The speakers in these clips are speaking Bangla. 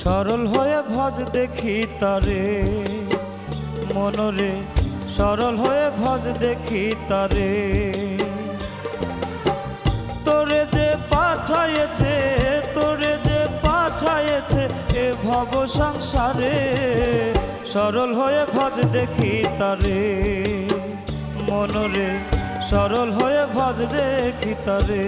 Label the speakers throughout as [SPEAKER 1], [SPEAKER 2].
[SPEAKER 1] সরল হয়ে ভজ দেখি তারে মনরে, সরল হয়ে ভজ দেখি তারে। তোরে যে পাঠায়েছে, তোরে যে পাঠায়েছে এ ভব সংসারে, সরল হয়ে ভজ দেখি তারে মনরে, সরল হয়ে ভজ দেখি তারে।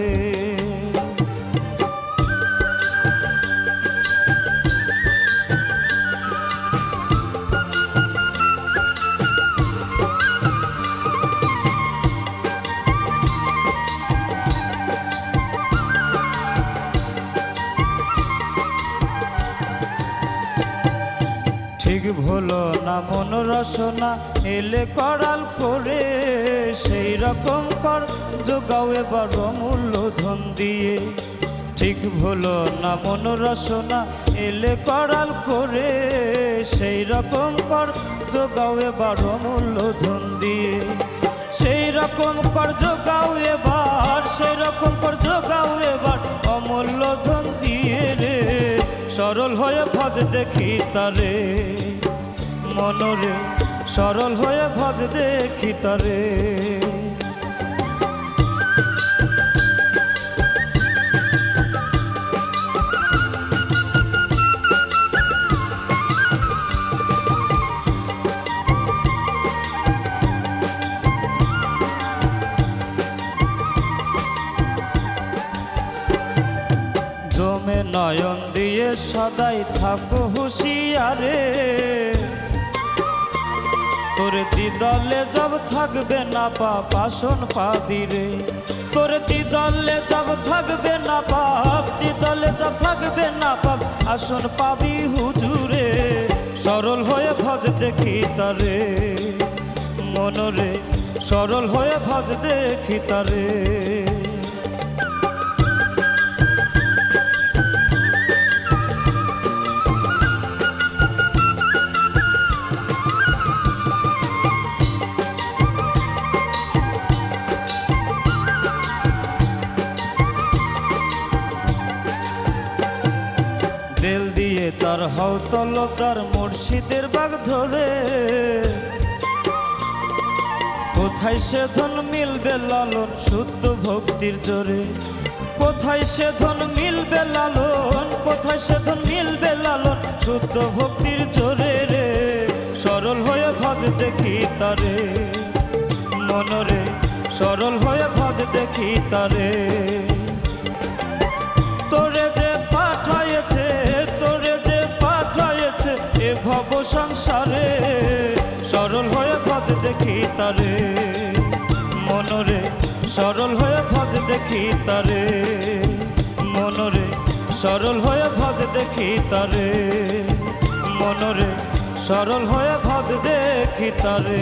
[SPEAKER 1] ঠিক ভুলো না মন রসনা এলে করাল করে, সেই রকম কর যোগাও এবার অমূল্য ধন দিয়ে। ঠিক ভুলো না মন রসনা এলে করাল করে, সেই রকম কর যোগাও এবার অমূল্য ধন দিয়ে। সেই রকম কর যোগাও এবার, সেই রকম কর যোগাও এবার অমূল্য ধন দিয়ে রে। সরল হয়ে ভজ দেখি তারে মনরে, সরল হয়ে ভজ দেখি তারে। দমে নয়ন দিয়ে সদাই থাকো হুঁশিয়ারে, তোর দিদলে জব থাকবে না পাপ আসন পাবি রে। তোর দিদলে জব থাকবে না পাপ, দিদলে জব থাকবে না পাপ আসন পাবি হুজুরে। সরল হয়ে ভজ দেখি তারে মনরে, সরল হয়ে ভজ দেখি তারে। তেল দিয়ে তার হও তলবদার মুর্শিদের বাগ ধরে, কোথায় সে ধন মিলবে লালন শুদ্ধ ভক্তির জোরে। কোথায় সে ধন মিলবে লালন, কোথায় সে ধন মিলবে লালন শুদ্ধ ভক্তির জোরে রে। সরল হয়ে ভজ দেখি তারে মনরে, সরল হয়ে ভজ দেখি তারে। তোরে যে পাঠায়েছে, তোরে যে পাঠায়েছে এ ভব সংসারে, সরল হয়ে ভজ দেখি তারে মনরে, সরল হয়ে ভজ দেখি তারে মনরে, সরল হয়ে ভজ দেখি তারে মনরে, সরল হয়ে ভজ দেখি তারে।